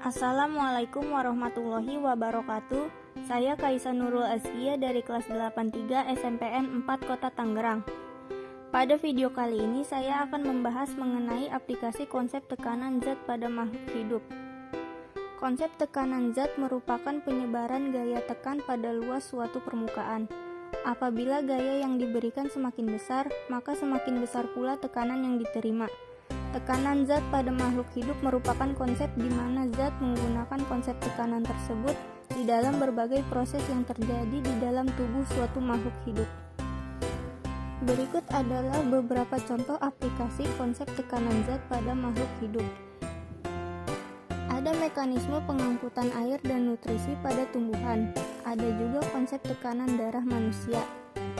Assalamualaikum warahmatullahi wabarakatuh. Saya Kaisa Nurul Azkia dari kelas 83 SMPN 4 Kota Tangerang. Pada video kali ini saya akan membahas mengenai aplikasi konsep tekanan zat pada makhluk hidup. Konsep tekanan zat merupakan penyebaran gaya tekan pada luas suatu permukaan. Apabila gaya yang diberikan semakin besar, maka semakin besar pula tekanan yang diterima. Tekanan zat pada makhluk hidup merupakan konsep di mana zat menggunakan konsep tekanan tersebut di dalam berbagai proses yang terjadi di dalam tubuh suatu makhluk hidup. Berikut adalah beberapa contoh aplikasi konsep tekanan zat pada makhluk hidup. Ada mekanisme pengangkutan air dan nutrisi pada tumbuhan. Ada juga konsep tekanan darah manusia.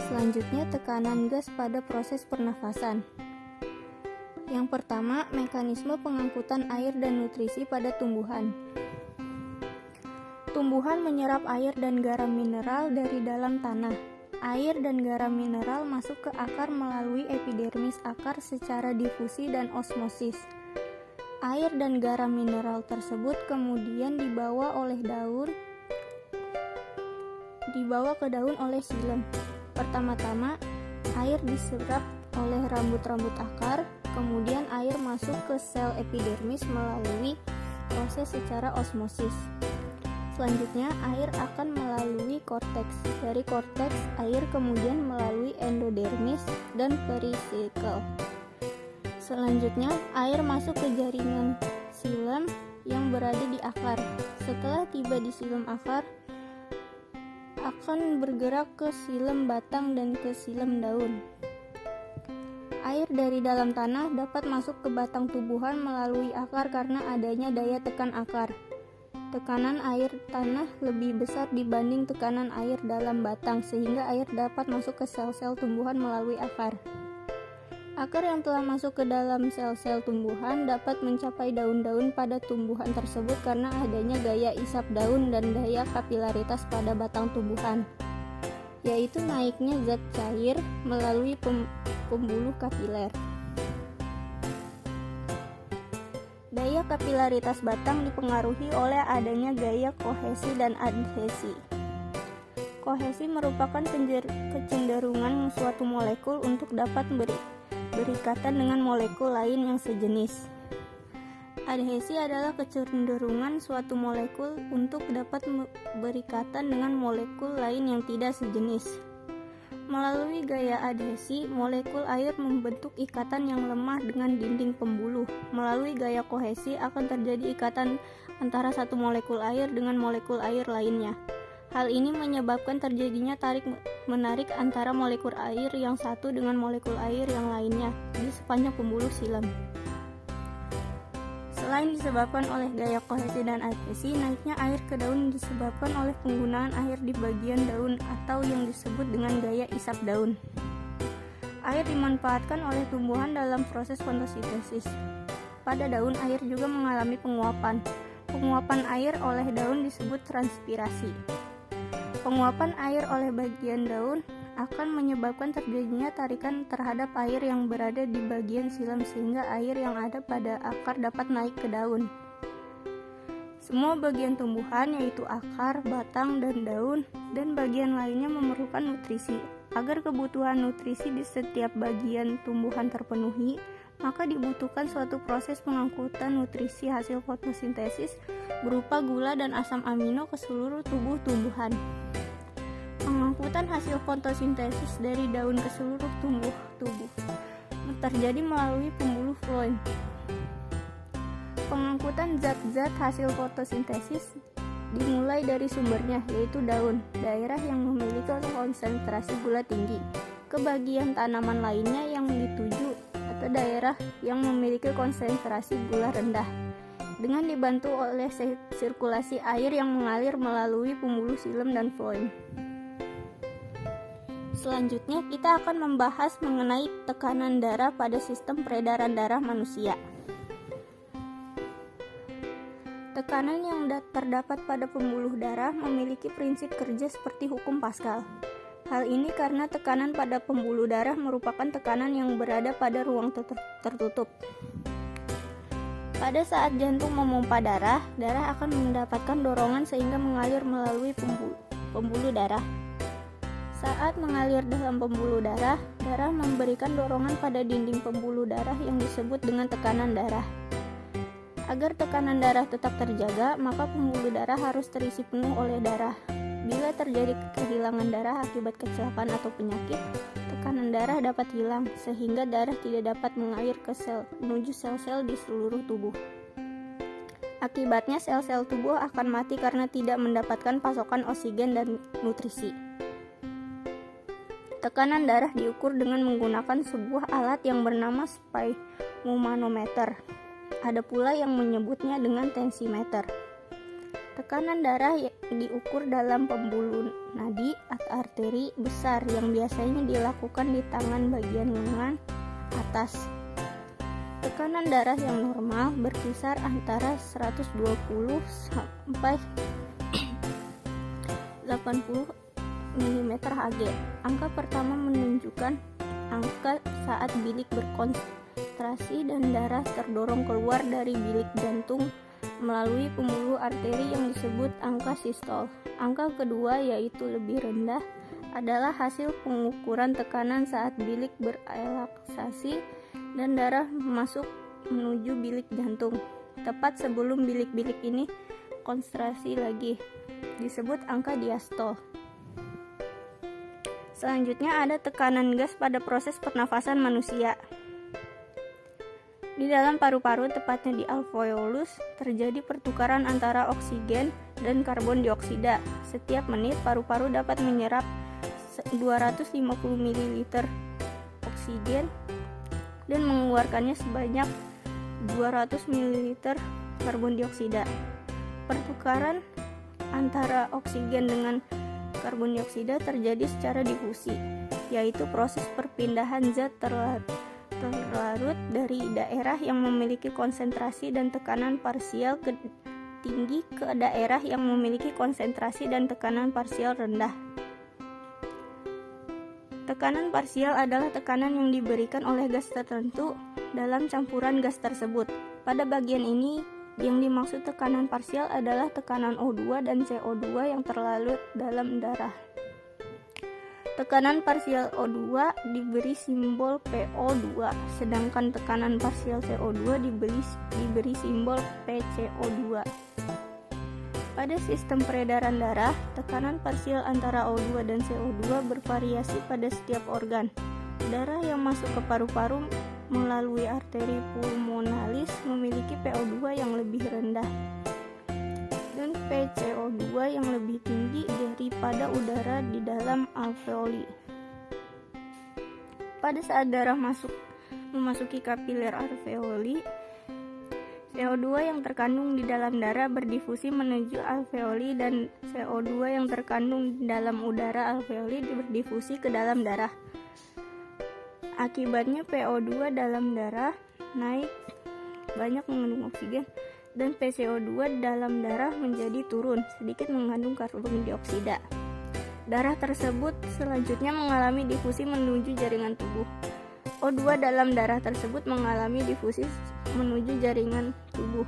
Selanjutnya, tekanan gas pada proses pernafasan. Yang pertama, mekanisme pengangkutan air dan nutrisi pada tumbuhan. Tumbuhan menyerap air dan garam mineral dari dalam tanah. Air dan garam mineral masuk ke akar melalui epidermis akar secara difusi dan osmosis. Air dan garam mineral tersebut kemudian dibawa ke daun oleh xilem. Pertama-tama, air diserap oleh rambut-rambut akar. Kemudian air masuk ke sel epidermis melalui proses secara osmosis. Selanjutnya, air akan melalui korteks. Dari korteks, air kemudian melalui endodermis dan pericycle. Selanjutnya, air masuk ke jaringan xilem yang berada di akar. Setelah tiba di xilem akar, akan bergerak ke xilem batang dan ke xilem daun. Air dari dalam tanah dapat masuk ke batang tumbuhan melalui akar karena adanya daya tekan akar. Tekanan air tanah lebih besar dibanding tekanan air dalam batang, sehingga air dapat masuk ke sel-sel tumbuhan melalui akar. Akar yang telah masuk ke dalam sel-sel tumbuhan dapat mencapai daun-daun pada tumbuhan tersebut karena adanya gaya isap daun dan daya kapilaritas pada batang tumbuhan, yaitu naiknya zat cair melalui pembuluh kapiler. Daya kapilaritas batang dipengaruhi oleh adanya gaya kohesi dan adhesi. Kohesi merupakan kecenderungan suatu molekul untuk dapat berikatan dengan molekul lain yang sejenis. Adhesi adalah kecenderungan suatu molekul untuk dapat berikatan dengan molekul lain yang tidak sejenis. Melalui gaya adhesi, molekul air membentuk ikatan yang lemah dengan dinding pembuluh. Melalui gaya kohesi akan terjadi ikatan antara satu molekul air dengan molekul air lainnya. Hal ini menyebabkan terjadinya tarik-menarik antara molekul air yang satu dengan molekul air yang lainnya di sepanjang pembuluh xilem. Selain disebabkan oleh gaya kohesi dan adhesi, naiknya air ke daun disebabkan oleh penggunaan air di bagian daun atau yang disebut dengan gaya isap daun. Air dimanfaatkan oleh tumbuhan dalam proses fotosintesis. Pada daun, air juga mengalami penguapan. Penguapan air oleh daun disebut transpirasi. Penguapan air oleh bagian daun akan menyebabkan terjadinya tarikan terhadap air yang berada di bagian xilem sehingga air yang ada pada akar dapat naik ke daun. Semua bagian tumbuhan yaitu akar, batang, dan daun dan bagian lainnya memerlukan nutrisi. Agar kebutuhan nutrisi di setiap bagian tumbuhan terpenuhi, maka dibutuhkan suatu proses pengangkutan nutrisi hasil fotosintesis berupa gula dan asam amino ke seluruh tubuh tumbuhan. Pengangkutan hasil fotosintesis dari daun ke seluruh tubuh terjadi melalui pembuluh floem. Pengangkutan zat-zat hasil fotosintesis dimulai dari sumbernya, yaitu daun, daerah yang memiliki konsentrasi gula tinggi, ke bagian tanaman lainnya yang dituju atau daerah yang memiliki konsentrasi gula rendah, dengan dibantu oleh sirkulasi air yang mengalir melalui pembuluh xilem dan floem. Selanjutnya, kita akan membahas mengenai tekanan darah pada sistem peredaran darah manusia. Tekanan yang terdapat pada pembuluh darah memiliki prinsip kerja seperti hukum Pascal. Hal ini karena tekanan pada pembuluh darah merupakan tekanan yang berada pada ruang tertutup. Pada saat jantung memompa darah, darah akan mendapatkan dorongan sehingga mengalir melalui pembuluh darah. Saat mengalir dalam pembuluh darah, darah memberikan dorongan pada dinding pembuluh darah yang disebut dengan tekanan darah. Agar tekanan darah tetap terjaga, maka pembuluh darah harus terisi penuh oleh darah. Bila terjadi kehilangan darah akibat kecelakaan atau penyakit, tekanan darah dapat hilang sehingga darah tidak dapat mengalir ke sel menuju sel-sel di seluruh tubuh. Akibatnya sel-sel tubuh akan mati karena tidak mendapatkan pasokan oksigen dan nutrisi. Tekanan darah diukur dengan menggunakan sebuah alat yang bernama sphygmomanometer. Ada pula yang menyebutnya dengan tensimeter. Tekanan darah diukur dalam pembuluh nadi atau arteri besar yang biasanya dilakukan di tangan bagian lengan atas. Tekanan darah yang normal berkisar antara 120 sampai 80 mm Hg. Angka pertama menunjukkan angka saat bilik berkontraksi dan darah terdorong keluar dari bilik jantung melalui pembuluh arteri yang disebut angka sistol. Angka kedua, yaitu lebih rendah, adalah hasil pengukuran tekanan saat bilik berelaksasi dan darah masuk menuju bilik jantung. Tepat sebelum bilik-bilik ini kontraksi lagi, disebut angka diastol. Selanjutnya ada tekanan gas pada proses pernafasan manusia. Di dalam paru-paru, tepatnya di alveolus, terjadi pertukaran antara oksigen dan karbon dioksida. Setiap menit, paru-paru dapat menyerap 250 ml oksigen dan mengeluarkannya sebanyak 200 ml karbon dioksida. Pertukaran antara oksigen dengan karbon dioksida terjadi secara difusi, yaitu proses perpindahan zat terlarut dari daerah yang memiliki konsentrasi dan tekanan parsial tinggi ke daerah yang memiliki konsentrasi dan tekanan parsial rendah. Tekanan parsial adalah tekanan yang diberikan oleh gas tertentu dalam campuran gas tersebut. Pada bagian ini, yang dimaksud tekanan parsial adalah tekanan O2 dan CO2 yang terlarut dalam darah. Tekanan parsial O2 diberi simbol PO2, sedangkan tekanan parsial CO2 diberi simbol PCO2. Pada sistem peredaran darah, tekanan parsial antara O2 dan CO2 bervariasi pada setiap organ. Darah yang masuk ke paru-paru melalui arteri pulmonalis memiliki PO2 yang lebih rendah dan PCO2 yang lebih tinggi daripada udara di dalam alveoli. Pada saat darah memasuki kapiler alveoli, CO2 yang terkandung di dalam darah berdifusi menuju alveoli dan CO2 yang terkandung di dalam udara alveoli berdifusi ke dalam darah. Akibatnya PO2 dalam darah naik banyak mengandung oksigen dan PCO2 dalam darah menjadi turun sedikit mengandung karbon dioksida. Darah tersebut selanjutnya mengalami difusi menuju jaringan tubuh. O2 dalam darah tersebut mengalami difusi menuju jaringan tubuh.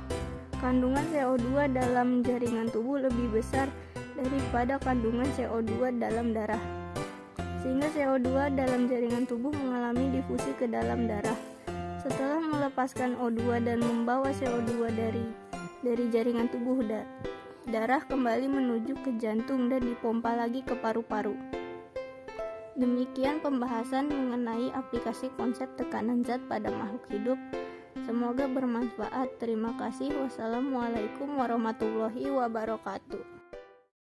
Kandungan CO2 dalam jaringan tubuh lebih besar daripada kandungan CO2 dalam darah, sehingga CO2 dalam jaringan tubuh mengalami difusi ke dalam darah. Setelah melepaskan O2 dan membawa CO2 dari jaringan tubuh, darah kembali menuju ke jantung dan dipompa lagi ke paru-paru. Demikian pembahasan mengenai aplikasi konsep tekanan zat pada makhluk hidup. Semoga bermanfaat. Terima kasih. Wassalamualaikum warahmatullahi wabarakatuh.